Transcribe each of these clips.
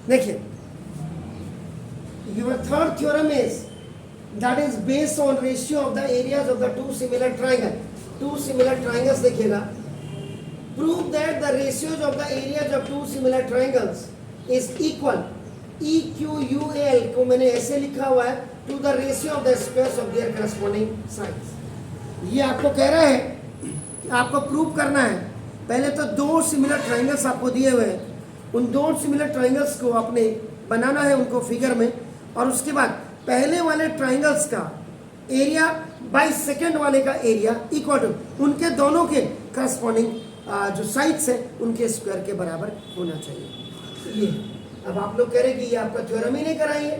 देखिए, your third theorem is that is based on ratio of the areas of the two similar triangle. Two similar triangles देखिएगा, prove that the ratios of the areas of two similar triangles is equal. EQUAL को मैंने ऐसे लिखा हुआ है to the ratio of the squares of their corresponding sides. ये आपको कह रहा है कि आपको प्रूव करना है, पहले तो दो सिमिलर ट्राइंगल्स आपको दिए हुए हैं, उन दो सिमिलर ट्राइंगल्स को आपने बनाना है उनको फिगर में, और उसके बाद पहले वाले ट्राइंगल्स का एरिया बाय सेकंड वाले का एरिया इक्वल टू उनके दोनों के करस्पॉन्डिंग जो साइड्स है उनके स्क्वायर के बराबर होना चाहिए। ये अब आप लोग कह रहे हैं कि ये आपका थ्योरम ही नहीं कराइए,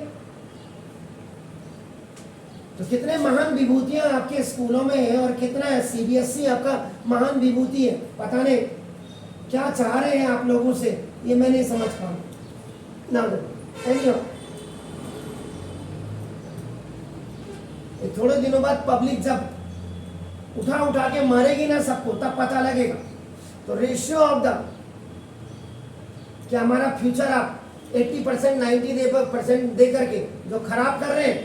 तो कितने महान विभूतियां आपके स्कूलों में है और कितना सीबीएसई आपका महान विभूति है, पता नहीं क्या चाह रहे हैं आप लोगों से, ये मैं नहीं समझ पाऊँ ना। थोड़े दिनों बाद पब्लिक जब उठा के मारेगी ना सबको, तब पता लगेगा। तो रेशियो ऑफ द, क्या हमारा फ्यूचर आप 80% 90% दे करके जो खराब कर रहे हैं,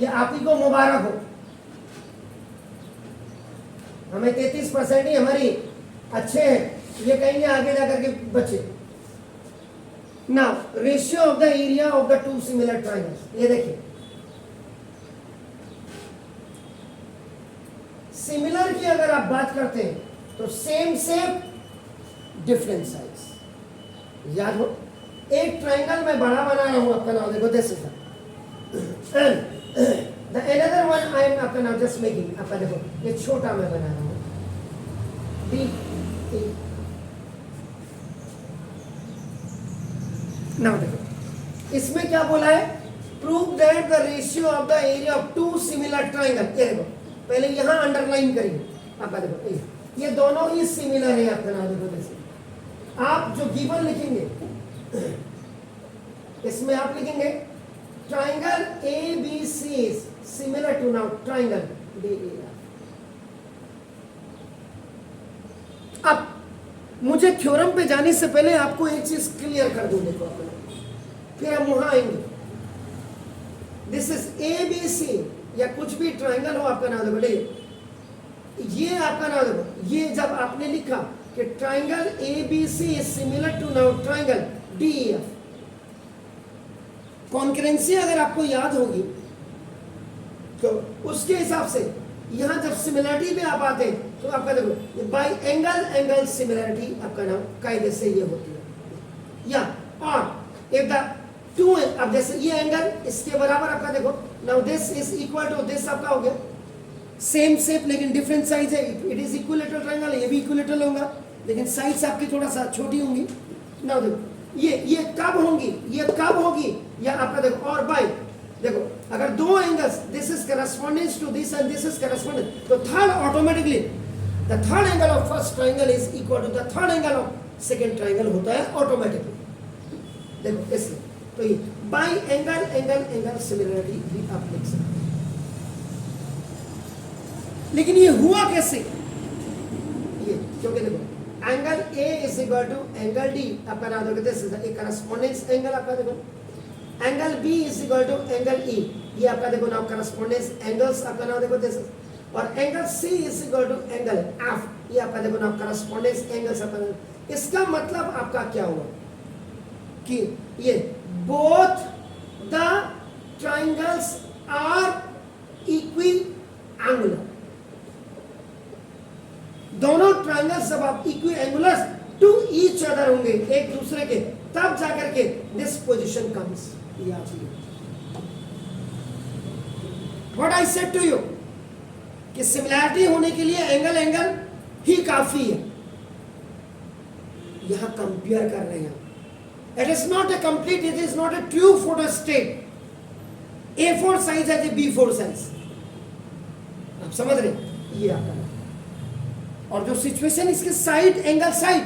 ये आप ही को मुबारक हो। हमें 33% ही हमारी अच्छे हैं, ये कहेंगे आगे जाकर के बच्चे। Now ratio of the area of the two similar triangles, ये देखिए सिमिलर की अगर आप बात करते हैं तो सेम शेप डिफरेंट साइज। याद हो, एक ट्राइंगल में बड़ा बना रहा हूं, आपका नाम देखो this is the another one I am आपका नाम जस्ट मेकिंग, आपका देखो ये छोटा मैं बना रहा हूं डी। नाउ देखो इसमें क्या बोला है, prove that the ratio of the area of two similar triangle. ये देखो पहले यहां अंडरलाइन करिए, आपका देखो ये दोनों ही सिमिलर है, आपका नाम देखो जैसे आप जो गिवन लिखेंगे इसमें आप लिखेंगे triangle A B C is similar to now triangle D E F. अब मुझे थ्योरम पे जाने से पहले आपको एक चीज क्लियर कर दूं, देखो अपने, फिर हम वहां आएंगे। This is A B C या कुछ भी ट्राइंगल हो, आपका नाम देखो ये आपका नाम देखो, ये जब आपने लिखा कि triangle A B C is similar to now triangle D E F, concurrency अगर आपको याद होगी तो उसके हिसाब से यहां जब सिमिलरिटी पे आप आते हैं तो आपका देखो बाय एंगल सिमिलरिटी आपका नाम कायदे से ये होती है। या और इफ द टू, अब जैसे ये एंगल इसके बराबर आपका देखो, now this is equal to this, आपका हो गया सेम शेप लेकिन डिफरेंट साइज है, इट इज इक्विलेटरल ट्रायंगल, ये भी इक्विलेटरल होगा लेकिन साइड्स आपकी थोड़ा सा छोटी होंगी। नाउ देखो ये कब होंगी, ये कब होगी, या आपका देखो और बाय देखो अगर दो angles this is correspondence to this and this is correspondence, तो third automatically the third angle of first triangle is equal to the third angle of second triangle होता है ऑटोमेटिकली। देखो इसलिए तो ये बाय एंगल सिमिलरिटी भी आप लिख सकते हैं। लेकिन ये हुआ कैसे, ये क्योंकि देखो angle A is equal to angle D, आपका नाम देखो this is the correspondence angle, आपका देखो angle B is equal to angle E, ये आपका देखो नाउ करस्पॉन्डेंस एंगल्स, आपका नाम देखो दिस, और angle C is equal to angle F, ये आपका देखो नाउ करस्पॉन्डेंस एंगल्स, आपका। इसका मतलब आपका क्या हुआ कि ये बोथ द ट्राइंगल्स आर इक्विएंगुलर, दोनों ट्राइंगल्स जब आप इक्विएंगुलर टू ईच अदर होंगे एक दूसरे के, तब जाकर के this position comes. What I said to you कि सिमिलैरिटी होने के लिए एंगल ही काफी है। यहां कंपेयर कर रहे हैं, it is not a complete, it is not a true photostat. A4 size है, B4 साइज, आप समझ रहे, ये आपका। और जो सिचुएशन इसके साइड एंगल साइड,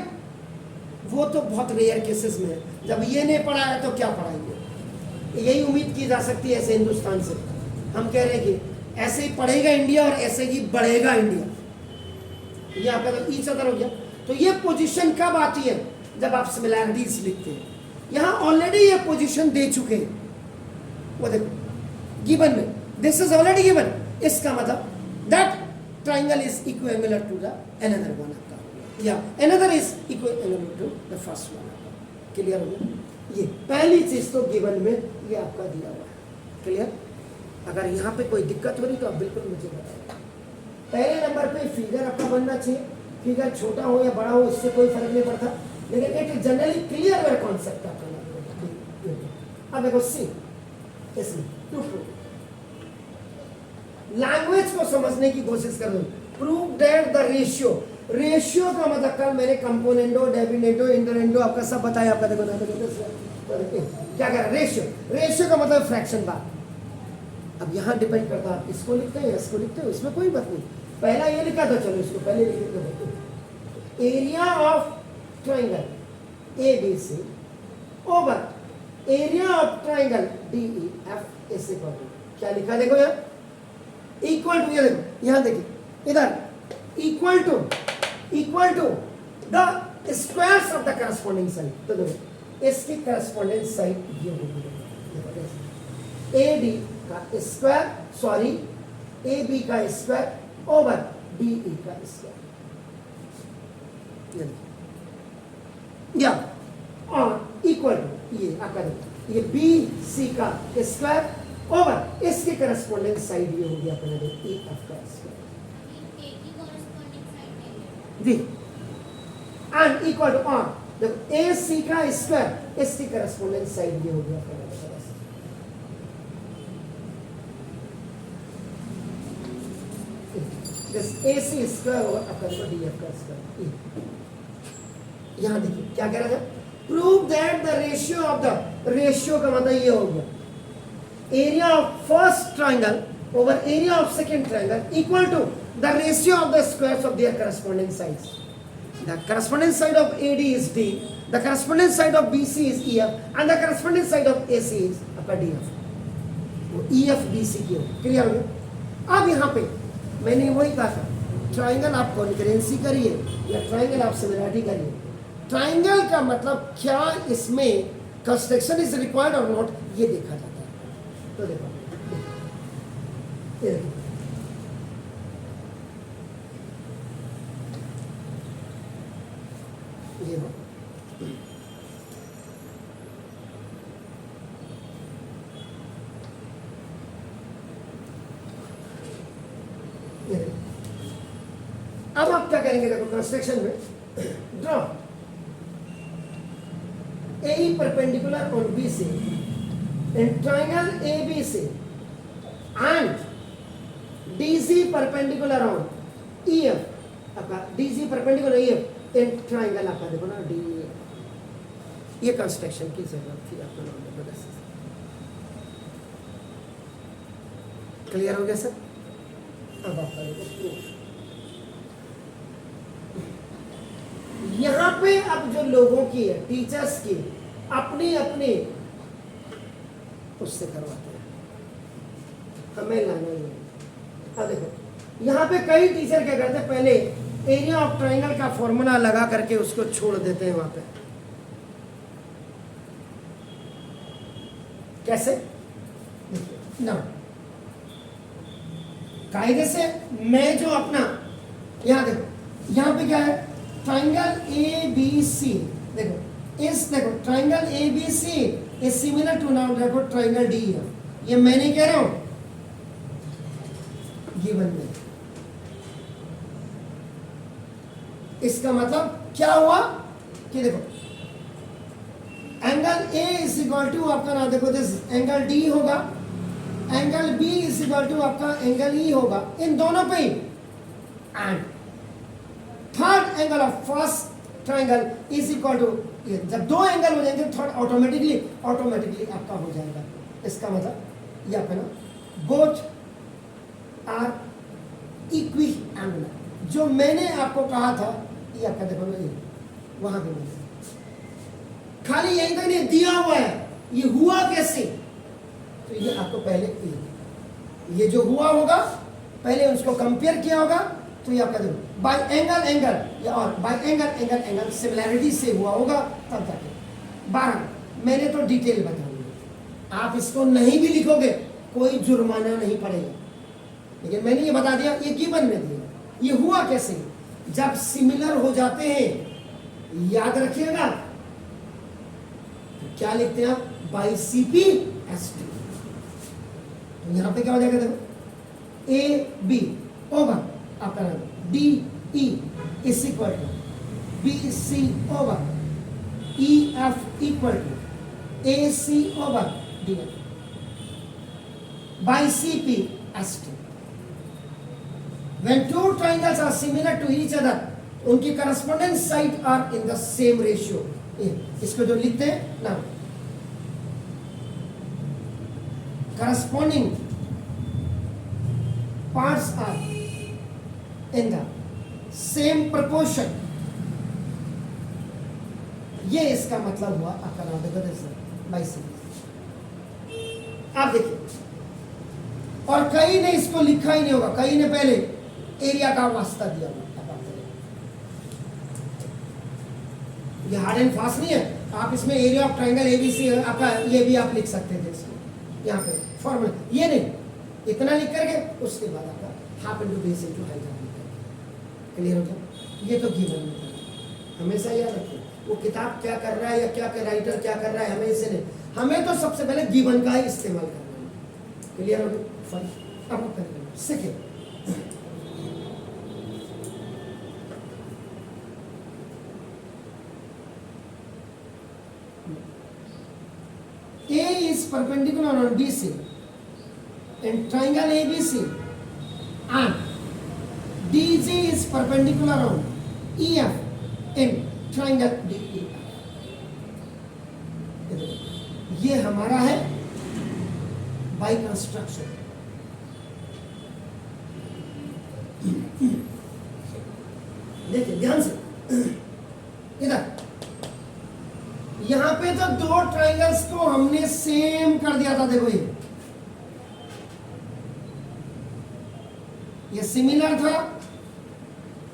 वो तो बहुत रेयर केसेस में है। जब ये नहीं पढ़ा है तो क्या पढ़ाएंगे, यही उम्मीद की जा सकती है ऐसे हिंदुस्तान से। हम कह रहे हैं कि ऐसे ही पढ़ेगा इंडिया और ऐसे ही बढ़ेगा इंडिया, ये आपका तो ईच अदर हो गया। तो ये पोजीशन कब आती है, जब आप सिमिलैरिटीज लिखते हैं। यहां ऑलरेडी ये पोजीशन दे चुके हैं, वो देखो गिवन में, दिस इज ऑलरेडी गिवन, इसका मतलब that triangle is equilateral to the another one आपका, या another is equilateral to the first one आपका। क्लियर हो गया? ये पहली चीज तो गिवन में ये आपका दिया हुआ है। क्लियर? अगर यहाँ पे कोई दिक्कत हो रही तो आप बिल्कुल मुझे बताएं। पहले नंबर पे फिगर आपका बनना चाहिए, फिगर छोटा हो या बड़ा हो इससे कोई फर्क नहीं पड़ता, लेकिन एक जनरली क्लियर वेयर कॉन्सेप्ट आपका। अब देखो सी इसमें टू प्रूव, लैंग्वेज को समझने की कोशिश कर लो। Prove that the ratio, ratio का मतलब कल मैंने कंपोनेंडो, डेफिनेटो, इंटरेंडो आपका सब बताया। आपका देखो क्या कह रहा है, रेशियो, रेशियो का मतलब फ्रैक्शन बात। अब यहाँ डिपेंड करता है इसको लिखते हैं या इसको लिखते हैं, इसमें कोई बात नहीं। पहला ये लिखा था, चलो इसको पहले लिख देते हैं। Area of triangle A B C over area of triangle D E F is equal to, क्या लिखा देखो यहाँ, इक्वल टू, ये देखो यहाँ देखिए इधर, equal to the squares of the corresponding side. तो देखो इसकी करस्पॉन्डिंग साइड ये होगी, ए डी का स्क्वायर, सॉरी ए बी का स्क्वायर ओवर डी ई का स्क्वायर, या और इक्वल टू ये आपका देखो ये बी सी का स्क्वायर ओवर इसके करस्पॉन्डिंग साइड ये हो गया अपने ई एफ का स्क्वायर जी, एंड इक्वल टू ऑन देखो ए सी का स्क्वायर इसकी करस्पॉन्डिंग साइड ये हो गया अपने AC स्क्वायर ओवर आपका DF का स्क्वायर। यहां देखिए क्या कह रहा था, prove that the ratio of the, ratio का मतलब ये हो गया area of first triangle over area of second triangle equal to the ratio of the squares of their corresponding sides. The corresponding side of AD is D, the corresponding side of BC is EF and the corresponding side of AC is आपका DF। वो EF BC की हो, clear हो गया? अब यहां पे मैंने वही कहा था, ट्राइंगल आप कॉन्करेंसी करिए या ट्राइंगल आप सिमिलरिटी करिए। ट्राइंगल का मतलब क्या इसमें कंस्ट्रक्शन इज रिक्वायर्ड और नॉट, ये देखा जाता है। तो देखो ये हो अब आप क्या करेंगे, देखो कंस्ट्रक्शन में draw AE perpendicular on BC and triangle ABC and DZ perpendicular on EF, आपका DZ perpendicular EF and triangle आपका देखो ना DE। ये कंस्ट्रक्शन की जरूरत थी आपको नॉलेज। क्लियर हो गया सर? अब आपका देखो प्रूफ, यहां पे अब जो लोगों की है, टीचर्स की अपनी अपनी उससे करवाते हैं, हमें लाना ही है। अब देखो यहां पे कई टीचर क्या करते हैं, पहले एरिया ऑफ ट्राइंगल का फॉर्मूला लगा करके उसको छोड़ देते हैं वहां पे। कैसे ना, कायदे से मैं जो अपना यहां देखो, यहां पे क्या है, ट्राइंगल ABC देखो, इस देखो triangle ABC is similar to now देखो ट्राइंगल DEF। ये मैं नहीं कह रहा हूं, गिवन में। इसका मतलब क्या हुआ कि देखो angle A is equal to आपका ना देखो दिस एंगल D होगा, angle B is equal to आपका एंगल E होगा, इन दोनों पे and third angle of first triangle is equal to, जब दो एंगल हो जाएंगे थर्ड ऑटोमेटिकली आपका हो जाएगा। इसका मतलब ये आपका ना बोथ आर इक्वी एंगुलर, जो मैंने आपको कहा था ये आपका देखो ना, ये वहां पे मैंने खाली यहीं तक नहीं दिया हुआ है, ये हुआ कैसे, तो ये आपको पहले ये जो हुआ होगा पहले उसको कंपेयर किया होगा, तो ये आपका देखो बाय एंगल या और बाय एंगल सिमिलैरिटी से हुआ होगा तब जाके 12 मैंने तो डिटेल बता दी, आप इसको नहीं भी लिखोगे कोई जुर्माना नहीं पड़ेगा, लेकिन मैंने ये बता दिया, ये गिवन में दिया। ये हुआ कैसे, जब सिमिलर हो जाते हैं, याद रखिएगा तो क्या लिखते हैं आप, बाई CP/ST। तो यहां पे क्या हो जाएगा, देखो AB ओवर आपका DE is equal to BC over EF equal to AC over DF by CP/ST। When two triangles are similar to each other, उनकी corresponding sides are in the same ratio। इसको जो लिखते हैं ना, corresponding parts are in the same proportion। ये इसका मतलब हुआ आपका नाम देखो बाई सी। आप देखिए, और कई ने इसको लिखा ही नहीं होगा, कई ने पहले एरिया का वास्ता दिया हुआ। ये हार्ड एंड फास्ट नहीं है, आप इसमें एरिया ऑफ ट्रायंगल ABC आपका ये भी आप लिख सकते थे इसको यहाँ पे फॉर्मूला, ये नहीं, इतना लिख करके उसके बाद आपका half into base into height आप लिख करके। क्लियर हो गया, ये तो गिवन में था। हमेशा याद रखिए, वो किताब क्या कर रहा है या क्या कर राइटर क्या कर रहा है, हमें इसे नहीं, हमें तो सबसे पहले गिवन का ही इस्तेमाल करना है। क्लियर हो गया, फाइन। अब करेंगे second, A is perpendicular on BC in triangle ABC and DG is perpendicular on EF in triangle DEF। ये हमारा है बाय कंस्ट्रक्शन। देखिए ध्यान से, इधर यहां पे तो दो ट्रायंगल्स को हमने सेम कर दिया था। देखो ये सिमिलर था,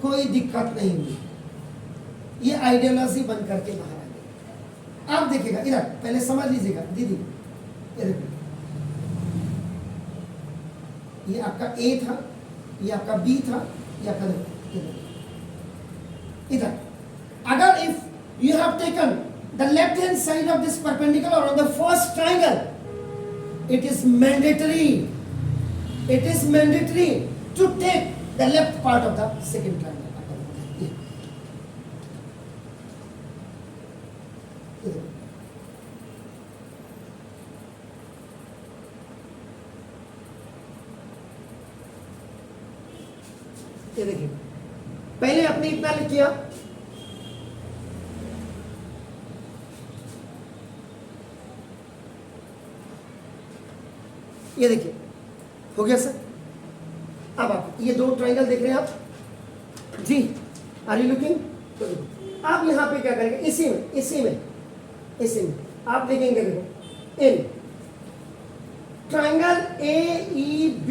कोई दिक्कत नहीं हुई, ये आइडियोलॉजी बन करके बाहर आ गई। अब देखिएगा इधर, पहले समझ लीजिएगा दीदी, ये आपका A था, ये आपका B था, ये आपका इधर। अगर if you have taken the left hand side of this perpendicular on the first triangle, it is mandatory to take the left part of the second triangle। ये देखिए, पहले आपने इतना लिख किया, ये देखिए हो गया सर। अब आप ये दो ट्रायंगल देख रहे हैं आप जी, आर यू लुकिंग? आप यहाँ पे क्या करेंगे, इसी में आप देखेंगे, देखो in triangle AEB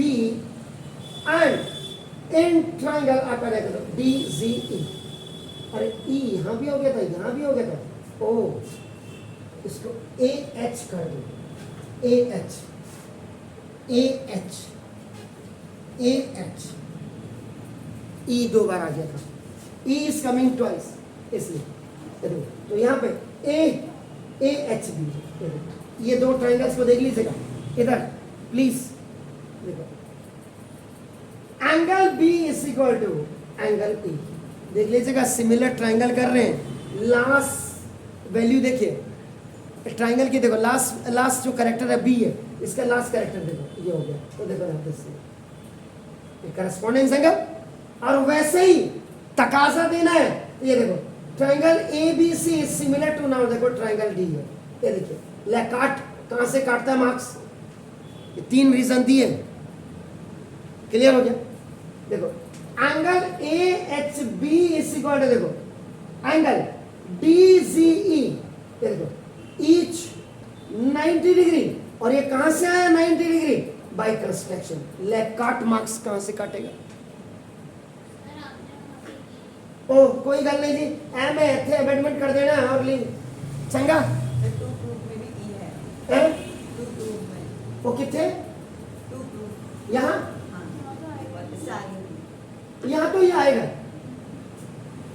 and in triangle आपका देखो DGE। अरे E यहाँ भी हो गया था, यहाँ भी हो गया था, ओ इसको AH कर दो, AH E दो बार आ गया था, E इज कमिंग ट्वाइस, इसलिए तो यहाँ पे AHB। ये दो ट्रायंगल्स को देख लीजिएगा इधर प्लीज, देखो angle B is equal to angle E। देख लीजिएगा, सिमिलर ट्रायंगल कर रहे हैं, लास्ट वैल्यू देखिए ट्रायंगल की, देखो लास्ट जो कैरेक्टर है B है, इसका लास्ट कैरेक्टर देखो ये हो गया, तो देखो करस्पॉन्डेंस एंगल। और वैसे ही तकाजा देना है, ये देखो triangle ABC is similar to, now देखो ट्रायंगल D है, ये देखिए ले काट, कहां से काटता है मार्क्स, ये तीन रीजन दिए। क्लियर हो गया, देखो angle AHB is equal to, देखो एंगल DGE, ये देखो ईच 90 डिग्री, और ये कहां से आया 90 डिग्री, बाय कंस्ट्रक्शन। ले काट, मार्क्स कहां से काटेगा? ओ कोई गल नहीं जी, एम एथे अबेटमेंट कर देना और ली चंगा। वो कितने, यहाँ यहाँ तो ये आएगा,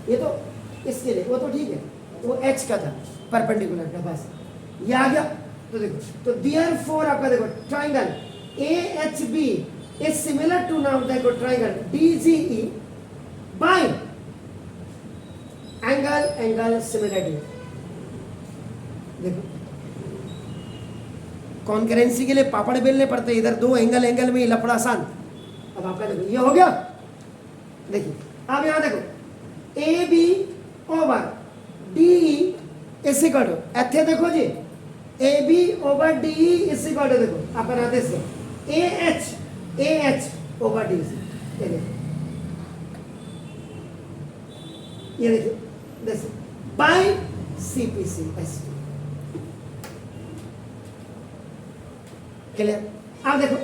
ये तो इसके लिए वो तो ठीक है, वो एच का था परपेंडिकुलर का, बस ये आ गया। तो देखो, तो देयरफॉर आपका देखो triangle AHB is similar to now देखो triangle DGE by angle similarity. देखो कॉन्करेंसी के लिए पापड़ बेलने पड़ते, इधर दो एंगल में ही लफड़ा आसान। अब आपका देखो ये हो गया। देखिए अब यहां देखो AB ओवर DE इस इक्वल टू, ऐथे देखो जी AB ओवर DE इस इक्वल टू, देखो आप बनाते से AH ओवर DC, ये देखिए जैसे बाय CPC ST। क्लियर? अब देखो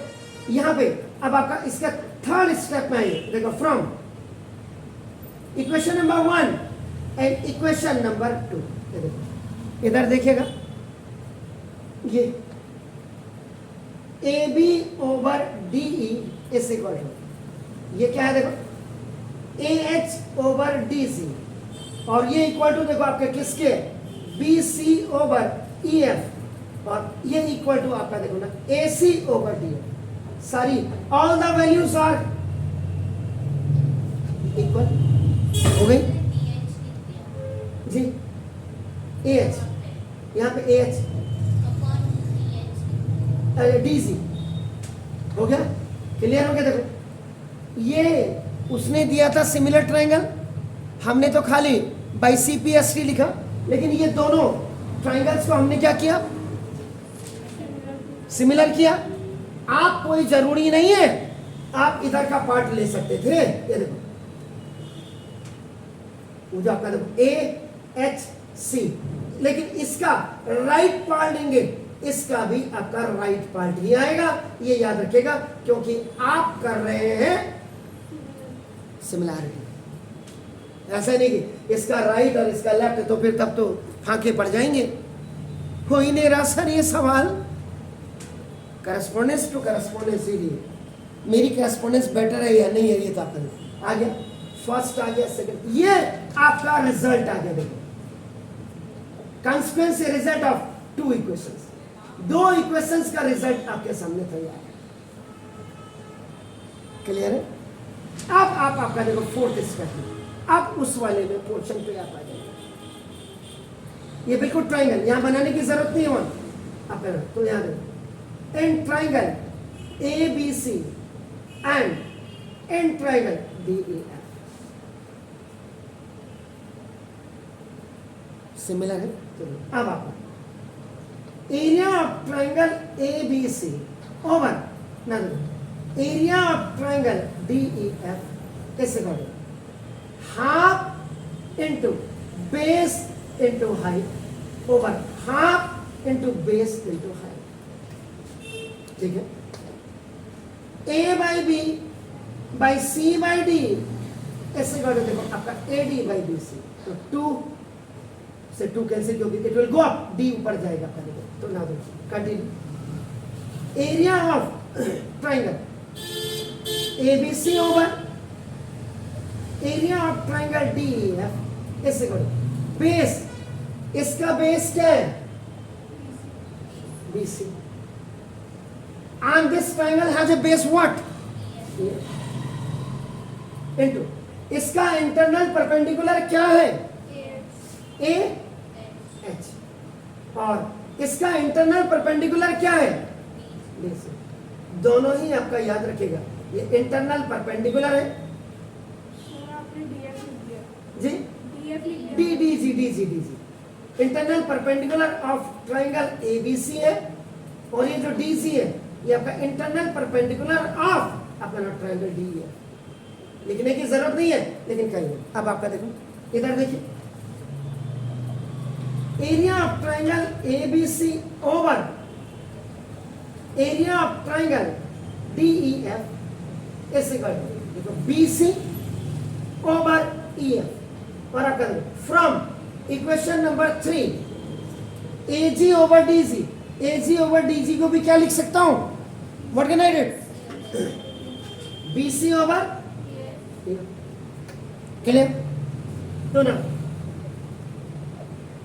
यहां पे अब आपका इसका थर्ड स्टेप में आइए, देखो from equation number 1 and equation number 2, इधर देखिएगा ये AB over DE is equal to, ये क्या है देखो AH ओवर DC, और ये इक्वल टू देखो आपके किसके BC ओवर EF, और ये इक्वल टू आपका देखो ना AC ओवर DF। सारी all the values are equal हो गई जी। AH यहाँ पे AH DC हो गया, क्लियर हो गया। देखो ये उसने दिया था सिमिलर ट्रायंगल, हमने तो खाली बाई CPST लिखा, लेकिन ये दोनों ट्रायंगल्स को हमने क्या किया, सिमिलर किया। आप कोई जरूरी नहीं है आप इधर का पार्ट ले सकते थे, ये देखो मुझे आपका देखो AHC, लेकिन इसका राइट पार्ट लेंगे, इसका भी आपका राइट पार्ट ही आएगा, ये याद रखिएगा, क्योंकि आप कर रहे हैं सिमिलैरिटी। ऐसा नहीं कि इसका राइट और इसका लेफ्ट, तो फिर तब तो फांके पड़ जाएंगे। हो ही नहीं रहा सर ये सवाल, करस्पॉन्डेंस टू करस्पॉन्डेंस ही लिए मेरी करस्पॉन्डेंस बेटर है या नहीं है, ये तो आपका आ गया, फर्स्ट आ गया, सेकंड, ये आपका रिजल्ट आ गया। देखो consequence result of two equations, दो इक्वेशंस का रिजल्ट आपके सामने तैयार है। क्लियर है? अब आप आपका देखो फोर्थ स्टेप में, अब उस वाले में पोर्शन पे आप आ जाएंगे। ये बिल्कुल ट्राइंगल यहां बनाने की जरूरत नहीं है, आप तो यहां देखो in triangle ABC and in triangle DEF similar है। अब आप area of triangle ABC over ना area of triangle DEF is equal to half into base into height over half into base into height. ठीक है, A by B by C by D ऐसे कर देखो आपका AD बाई BC, तो 2 से 2 cancel, क्योंकि it will go up, D ऊपर जाएगा पहले, तो ना देखो continue. Area of triangle ABC over area of triangle DEF ऐसे करो। बेस, इसका बेस क्या है BC, and this triangle has a base what into इसका इंटरनल परपेंडिकुलर क्या है AH, और इसका इंटरनल परपेंडिकुलर क्या है BC। दोनों ही आपका याद रखिएगा, ये इंटरनल परपेंडिकुलर है जी, DG internal perpendicular of triangle ABC है, और ये जो DC है ये आपका इंटरनल परपेंडिकुलर ऑफ आपका ट्रायंगल डी है। लिखने की जरूरत नहीं है, लेकिन करिए। अब आपका देखो इधर देखिए, area of triangle ABC over area of triangle DEF is equal to देखो BC ओवर EF, और आपका देखो from equation number 3 AG over DG, AG over DG को भी क्या लिख सकता हूं What can I write? BC over clear? No, no.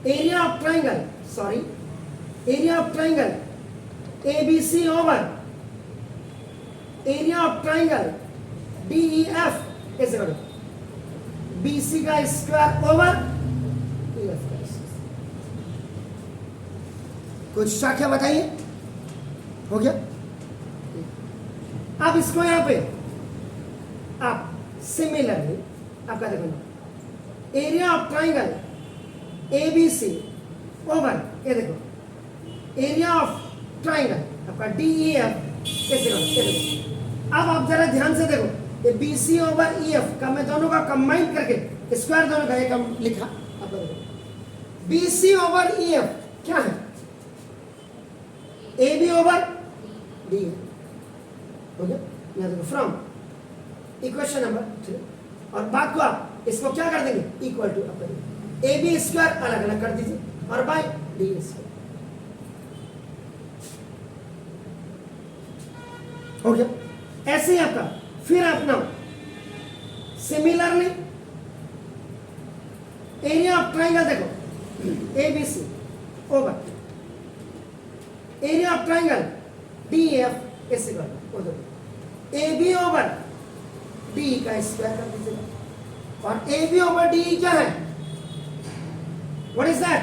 Area of triangle, sorry, area of triangle ABC over area of triangle DEF कैसे करो? BC का square over EF का स्क्वायर। कुछ शक है बताइए? हो गया? अब इसको यहां पे आप सिमिलरली आपका देखो area of triangle ABC over ये देखो एरिया ऑफ ट्राइंगल आपका DEF कैसे करो? ये देखो अब आप जरा ध्यान से देखो ये BC ओवर EF का मैं दोनों का कंबाइन करके स्क्वायर दोनों का एक लिखा आप देखो BC ओवर EF क्या है? AB ओवर DE हो गया? यहाँ देखो फ्रॉम इक्वेशन नंबर 3 और बात को आप इसको क्या कर देंगे? इक्वल टू आप करेंगे ए बी स्क्वायर अलग अलग कर दीजिए और बाय डी स्क्वायर हो गया? ऐसे ही आपका फिर अपना सिमिलरली एरिया ऑफ ट्राइंगल देखो A B C over area of triangle D F ऐसे कर ए बी ओवर डी का स्क्वायर कर दीजिएगा और ए बी ओवर डी क्या है? What is that?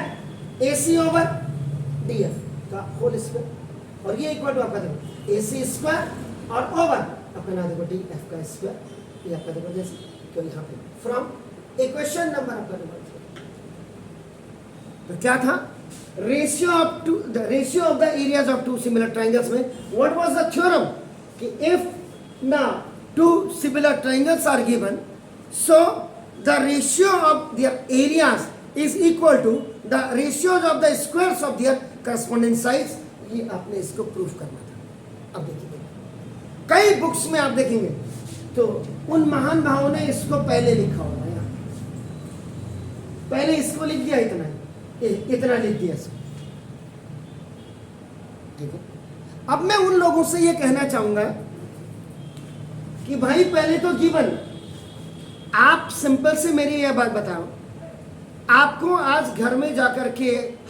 A C over D F का होल स्क्वायर और ये इक्वल टू आपका देखो ए सी स्क्वायर और ओवर आपका ना देखो डी एफ का स्क्वायर ये आपका देखो जैसे क्यों यहाँ पे फ्रॉम इक्वेशन नंबर आपका नंबर 3 तो क्या था? Ratio of two the ratio of the areas of two similar triangles में व्हाट वाज द थ्योरम कि if now two similar triangles are given so the ratio of their areas is equal to the ratios of the squares of their corresponding sides ये आपने इसको proof करना था। अब देखिए कई बुक्स में आप देखेंगे तो उन महान भावों ने इसको पहले लिखा होगा यहाँ पहले इसको लिख दिया इतना लिख दिया इसको ठीक है। अब मैं उन लोगों से ये कहना चाहूंगा कि भाई पहले तो गिवन आप सिंपल से मेरी यह बात बताओ आपको आज घर में जाकर के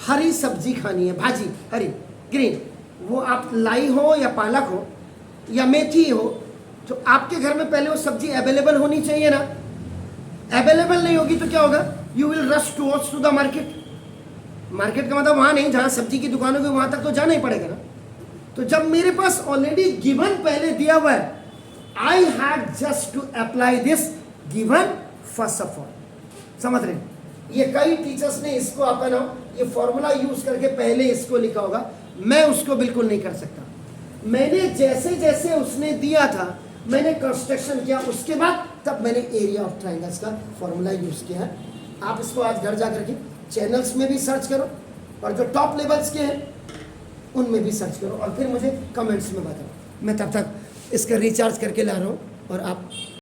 हरी सब्जी खानी है भाजी हरी ग्रीन वो आप लाई हो या पालक हो या मेथी हो तो आपके घर में पहले वो सब्जी अवेलेबल होनी चाहिए ना। अवेलेबल नहीं होगी तो क्या होगा? You will rush towards to the market. Market का मतलब वहां नहीं जहां सब्जी की दुकानों की वहां तक तो जाना ही पड़ेगा ना। तो जब मेरे पास ऑलरेडी गिवन पहले दिया हुआ है I had just to apply this given first of all। समझ रहे? ये कई टीचर्स ने इसको अपना ये फॉर्मूला यूज करके पहले इसको लिखा होगा मैं उसको बिल्कुल नहीं कर सकता। मैंने जैसे जैसे उसने दिया था मैंने कंस्ट्रक्शन किया उसके बाद तब मैंने एरिया ऑफ ट्राइंगल्स का फॉर्मूला यूज किया है। आप इसको आज घर जाकर के चैनल्स में भी सर्च करो और जो टॉप लेवल्स के हैं उनमें भी सर्च करो और फिर मुझे कमेंट्स में बताओ। मैं तब तक इसका रिचार्ज करके ला रहा हूँ और आप